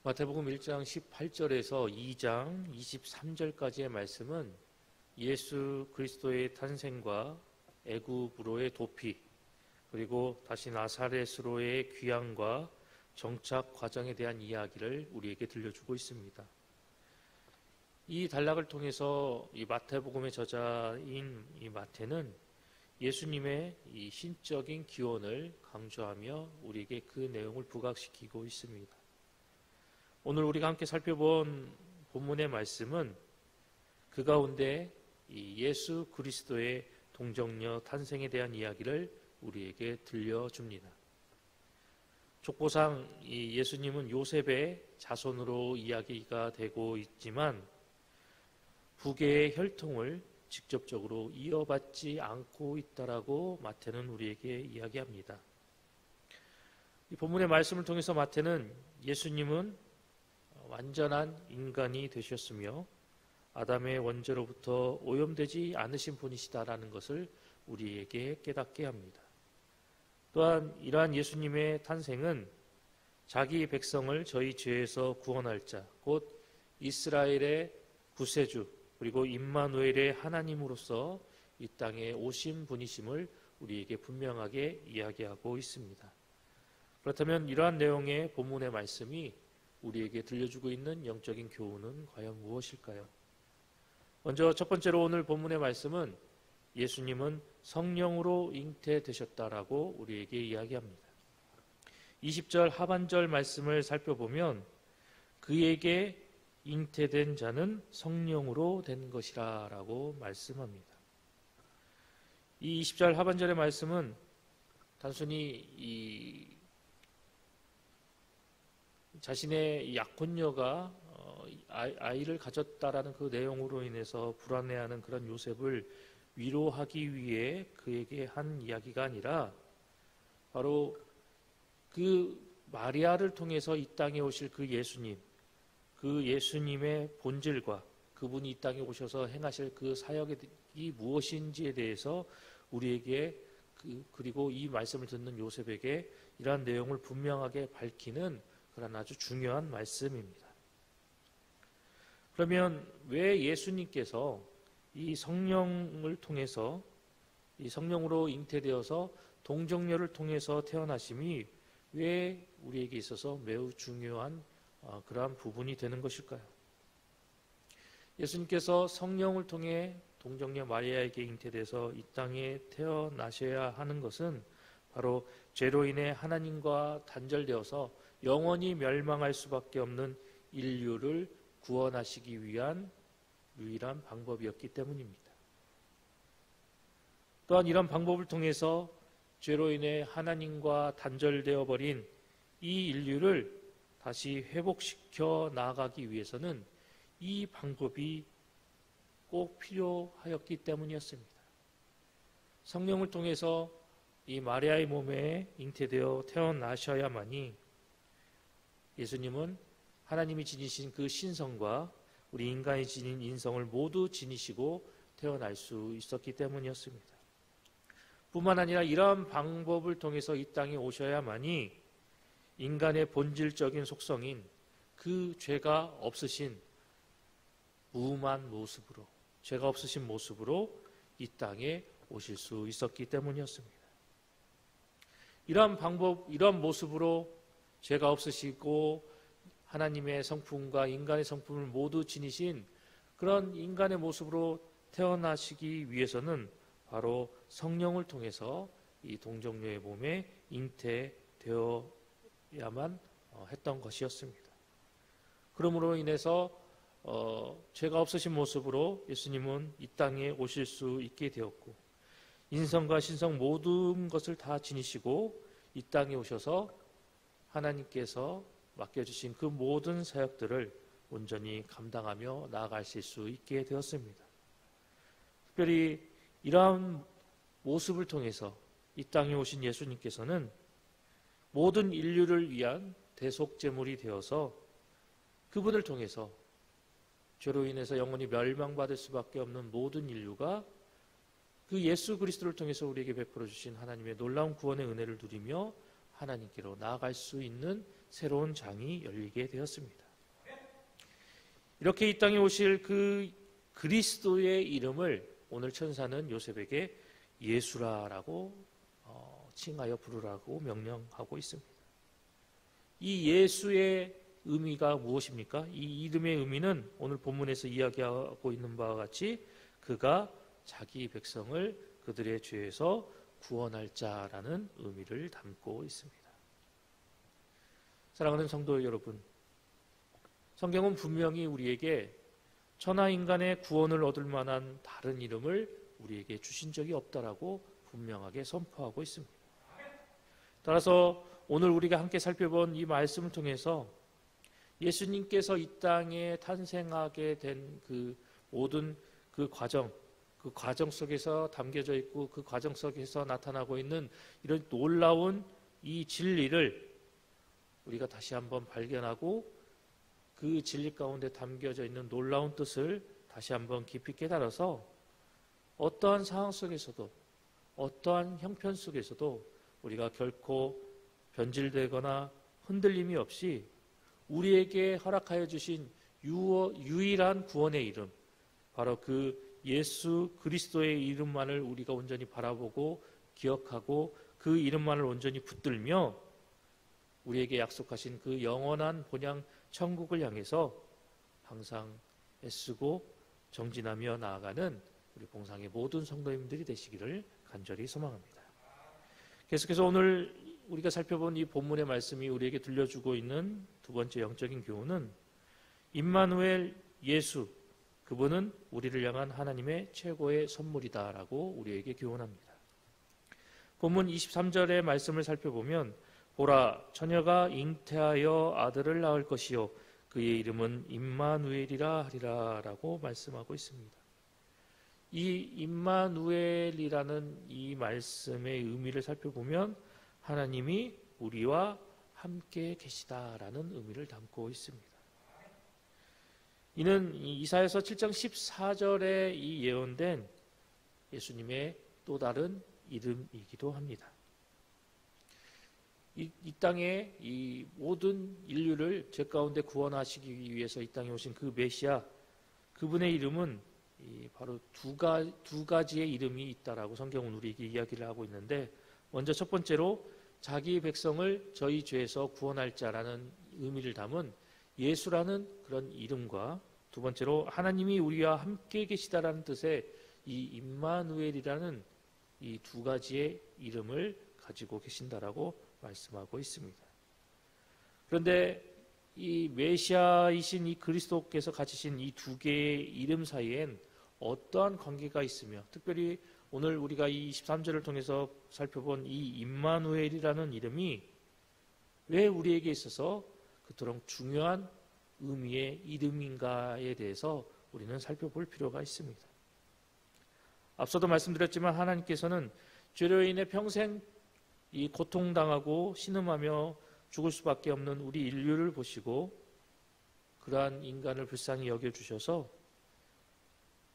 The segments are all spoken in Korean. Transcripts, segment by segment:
마태복음 1장 18절에서 2장 23절까지의 말씀은 예수 그리스도의 탄생과 애굽으로의 도피, 그리고 다시 나사렛으로의 귀향과 정착 과정에 대한 이야기를 우리에게 들려주고 있습니다. 이 단락을 통해서 이 마태복음의 저자인 이 마태는 예수님의 이 신적인 기원을 강조하며 우리에게 그 내용을 부각시키고 있습니다. 오늘 우리가 함께 살펴본 본문의 말씀은 그 가운데 이 예수 그리스도의 동정녀 탄생에 대한 이야기를 우리에게 들려줍니다. 족보상 이 예수님은 요셉의 자손으로 이야기가 되고 있지만 부계의 혈통을 직접적으로 이어받지 않고 있다라고 마태는 우리에게 이야기합니다. 이 본문의 말씀을 통해서 마태는 예수님은 완전한 인간이 되셨으며 아담의 원죄로부터 오염되지 않으신 분이시다라는 것을 우리에게 깨닫게 합니다. 또한 이러한 예수님의 탄생은 자기 백성을 저희 죄에서 구원할 자, 곧 이스라엘의 구세주 그리고 임마누엘의 하나님으로서 이 땅에 오신 분이심을 우리에게 분명하게 이야기하고 있습니다. 그렇다면 이러한 내용의 본문의 말씀이 우리에게 들려주고 있는 영적인 교훈은 과연 무엇일까요? 먼저 첫 번째로 오늘 본문의 말씀은 예수님은 성령으로 잉태되셨다라고 우리에게 이야기합니다. 20절 하반절 말씀을 살펴보면 그에게 잉태된 자는 성령으로 된 것이라 라고 말씀합니다. 이 20절 하반절의 말씀은 단순히 자신의 약혼녀가 아이를 가졌다라는 그 내용으로 인해서 불안해하는 그런 요셉을 위로하기 위해 그에게 한 이야기가 아니라 바로 그 마리아를 통해서 이 땅에 오실 그 예수님, 그 예수님의 본질과 그분이 이 땅에 오셔서 행하실 그 사역이 무엇인지에 대해서 우리에게 그리고 이 말씀을 듣는 요셉에게 이러한 내용을 분명하게 밝히는 그런 아주 중요한 말씀입니다. 그러면 왜 예수님께서 이 성령을 통해서 이 성령으로 잉태되어서 동정녀를 통해서 태어나심이 왜 우리에게 있어서 매우 중요한 그러한 부분이 되는 것일까요? 예수님께서 성령을 통해 동정녀 마리아에게 잉태돼서 이 땅에 태어나셔야 하는 것은 바로 죄로 인해 하나님과 단절되어서 영원히 멸망할 수밖에 없는 인류를 구원하시기 위한 유일한 방법이었기 때문입니다. 또한 이런 방법을 통해서 죄로 인해 하나님과 단절되어 버린 이 인류를 다시 회복시켜 나아가기 위해서는 이 방법이 꼭 필요하였기 때문이었습니다. 성령을 통해서 이 마리아의 몸에 잉태되어 태어나셔야만이 예수님은 하나님이 지니신 그 신성과 우리 인간이 지닌 인성을 모두 지니시고 태어날 수 있었기 때문이었습니다. 뿐만 아니라 이러한 방법을 통해서 이 땅에 오셔야만이 인간의 본질적인 속성인 그 죄가 없으신 무음한 모습으로, 죄가 없으신 모습으로 이 땅에 오실 수 있었기 때문이었습니다. 이러한 방법, 이러한 모습으로 죄가 없으시고 하나님의 성품과 인간의 성품을 모두 지니신 그런 인간의 모습으로 태어나시기 위해서는 바로 성령을 통해서 이 동정녀의 몸에 잉태되어야만 했던 것이었습니다. 그러므로 인해서 죄가 없으신 모습으로 예수님은 이 땅에 오실 수 있게 되었고 인성과 신성 모든 것을 다 지니시고 이 땅에 오셔서 하나님께서 맡겨주신 그 모든 사역들을 온전히 감당하며 나아가실 수 있게 되었습니다. 특별히 이러한 모습을 통해서 이 땅에 오신 예수님께서는 모든 인류를 위한 대속제물이 되어서 그분을 통해서 죄로 인해서 영원히 멸망받을 수밖에 없는 모든 인류가 그 예수 그리스도를 통해서 우리에게 베풀어 주신 하나님의 놀라운 구원의 은혜를 누리며 하나님께로 나아갈 수 있는 새로운 장이 열리게 되었습니다. 이렇게 이 땅에 오실 그 그리스도의 이름을 오늘 천사는 요셉에게 예수라라고 칭하여 부르라고 명령하고 있습니다. 이 예수의 의미가 무엇입니까? 이 이름의 의미는 오늘 본문에서 이야기하고 있는 바와 같이 그가 자기 백성을 그들의 죄에서 구원할 자라는 의미를 담고 있습니다. 사랑하는 성도 여러분, 성경은 분명히 우리에게 천하인간의 구원을 얻을 만한 다른 이름을 우리에게 주신 적이 없다라고 분명하게 선포하고 있습니다. 따라서 오늘 우리가 함께 살펴본 이 말씀을 통해서 예수님께서 이 땅에 탄생하게 된 그 모든 그 과정 속에서 담겨져 있고 그 과정 속에서 나타나고 있는 이런 놀라운 이 진리를 우리가 다시 한번 발견하고 그 진리 가운데 담겨져 있는 놀라운 뜻을 다시 한번 깊이 깨달아서 어떠한 상황 속에서도 어떠한 형편 속에서도 우리가 결코 변질되거나 흔들림이 없이 우리에게 허락하여 주신 유일한 구원의 이름, 바로 그 예수 그리스도의 이름만을 우리가 온전히 바라보고 기억하고 그 이름만을 온전히 붙들며 우리에게 약속하신 그 영원한 본향 천국을 향해서 항상 애쓰고 정진하며 나아가는 우리 봉상의 모든 성도님들이 되시기를 간절히 소망합니다. 계속해서 오늘 우리가 살펴본 이 본문의 말씀이 우리에게 들려주고 있는 두 번째 영적인 교훈은 임마누엘 예수, 그분은 우리를 향한 하나님의 최고의 선물이다라고 우리에게 교훈합니다. 본문 23절의 말씀을 살펴보면 보라, 처녀가 잉태하여 아들을 낳을 것이요 그의 이름은 임마누엘이라 하리라 라고 말씀하고 있습니다. 이 임마누엘이라는 이 말씀의 의미를 살펴보면 하나님이 우리와 함께 계시다라는 의미를 담고 있습니다. 이는 이사야서 7장 14절에 이 예언된 예수님의 또 다른 이름이기도 합니다. 이 땅에 이 모든 인류를 죄 가운데 구원하시기 위해서 이 땅에 오신 그 메시아, 그분의 이름은 바로 두 가지의 이름이 있다라고 성경은 우리에게 이야기를 하고 있는데, 먼저 첫 번째로 자기 백성을 저희 죄에서 구원할 자라는 의미를 담은 예수라는 그런 이름과, 두 번째로 하나님이 우리와 함께 계시다라는 뜻의 이 임마누엘이라는 이 두 가지의 이름을 가지고 계신다라고 말씀하고 있습니다. 그런데 이 메시아이신 이 그리스도께서 가지신 이 두 개의 이름 사이엔 어떠한 관계가 있으며, 특별히 오늘 우리가 이 23절을 통해서 살펴본 이 임마누엘이라는 이름이 왜 우리에게 있어서 그토록 중요한 의미의 이름인가에 대해서 우리는 살펴볼 필요가 있습니다. 앞서도 말씀드렸지만 하나님께서는 죄로 인해 평생 이 고통당하고 신음하며 죽을 수밖에 없는 우리 인류를 보시고 그러한 인간을 불쌍히 여겨주셔서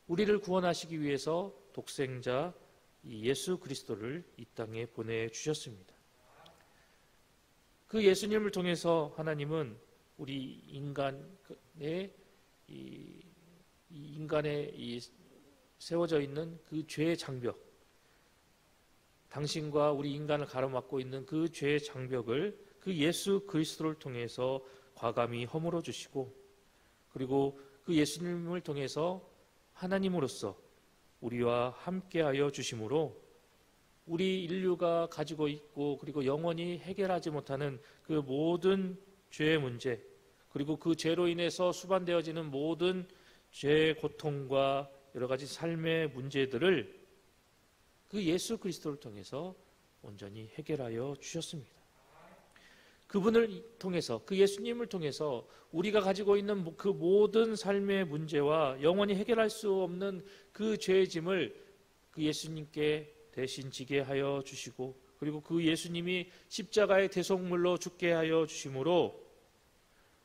우리를 구원하시기 위해서 독생자 예수 그리스도를 이 땅에 보내주셨습니다. 그 예수님을 통해서 하나님은 우리 인간의 인간의 세워져 있는 그 죄의 장벽, 당신과 우리 인간을 가로막고 있는 그 죄의 장벽을 그 예수 그리스도를 통해서 과감히 허물어 주시고, 그리고 그 예수님을 통해서 하나님으로서 우리와 함께하여 주심으로 우리 인류가 가지고 있고 그리고 영원히 해결하지 못하는 그 모든 죄의 문제, 그리고 그 죄로 인해서 수반되어지는 모든 죄의 고통과 여러 가지 삶의 문제들을 그 예수 그리스도를 통해서 온전히 해결하여 주셨습니다. 그분을 통해서, 그 예수님을 통해서 우리가 가지고 있는 그 모든 삶의 문제와 영원히 해결할 수 없는 그 죄의 짐을 그 예수님께 대신 지게 하여 주시고, 그리고 그 예수님이 십자가의 대속물로 죽게 하여 주심으로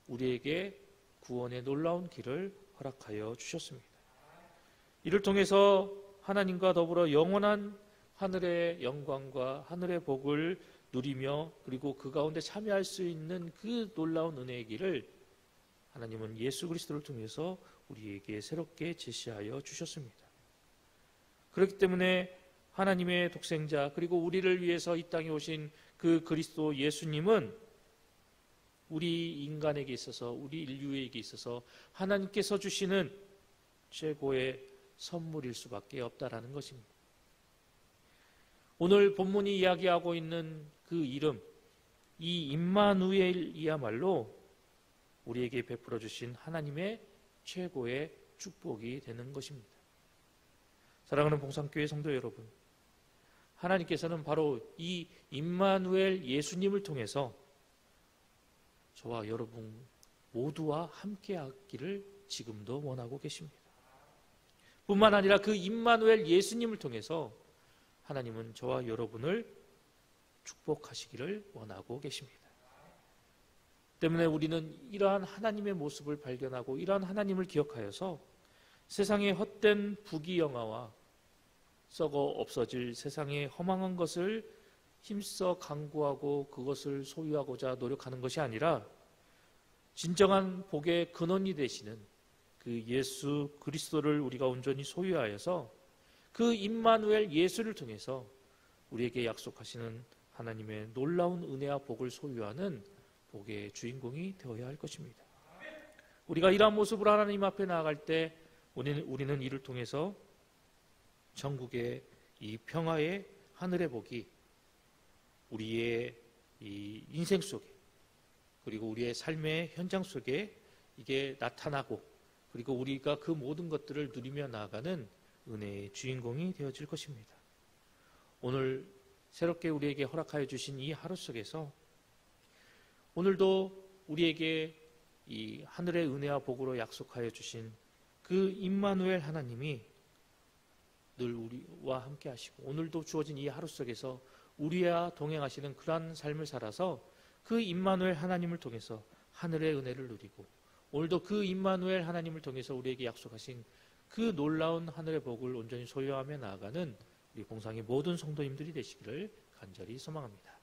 우리에게 구원의 놀라운 길을 허락하여 주셨습니다. 이를 통해서 하나님과 더불어 영원한 하늘의 영광과 하늘의 복을 누리며 그리고 그 가운데 참여할 수 있는 그 놀라운 은혜의 길을 하나님은 예수 그리스도를 통해서 우리에게 새롭게 제시하여 주셨습니다. 그렇기 때문에 하나님의 독생자 그리고 우리를 위해서 이 땅에 오신 그 그리스도 예수님은 우리 인간에게 있어서 우리 인류에게 있어서 하나님께서 주시는 최고의 선물일 수밖에 없다라는 것입니다. 오늘 본문이 이야기하고 있는 그 이름, 이 임마누엘이야말로 우리에게 베풀어 주신 하나님의 최고의 축복이 되는 것입니다. 사랑하는 봉산교회 성도 여러분, 하나님께서는 바로 이 임마누엘 예수님을 통해서 저와 여러분 모두와 함께하기를 지금도 원하고 계십니다. 뿐만 아니라 그 임마누엘 예수님을 통해서 하나님은 저와 여러분을 축복하시기를 원하고 계십니다. 때문에 우리는 이러한 하나님의 모습을 발견하고 이러한 하나님을 기억하여서 세상의 헛된 부귀영화와 썩어 없어질 세상의 허망한 것을 힘써 강구하고 그것을 소유하고자 노력하는 것이 아니라 진정한 복의 근원이 되시는 그 예수 그리스도를 우리가 온전히 소유하여서 그 임마누엘 예수를 통해서 우리에게 약속하시는 하나님의 놀라운 은혜와 복을 소유하는 복의 주인공이 되어야 할 것입니다. 우리가 이러한 모습으로 하나님 앞에 나아갈 때 우리는 이를 통해서 전국의 이 평화의 하늘의 복이 우리의 이 인생 속에 그리고 우리의 삶의 현장 속에 이게 나타나고 그리고 우리가 그 모든 것들을 누리며 나아가는 은혜의 주인공이 되어질 것입니다. 오늘 새롭게 우리에게 허락하여 주신 이 하루 속에서 오늘도 우리에게 이 하늘의 은혜와 복으로 약속하여 주신 그 임마누엘 하나님이 늘 우리와 함께 하시고 오늘도 주어진 이 하루 속에서 우리와 동행하시는 그러한 삶을 살아서 그 임마누엘 하나님을 통해서 하늘의 은혜를 누리고 오늘도 그 임마누엘 하나님을 통해서 우리에게 약속하신 그 놀라운 하늘의 복을 온전히 소유하며 나아가는 우리 봉상의 모든 성도님들이 되시기를 간절히 소망합니다.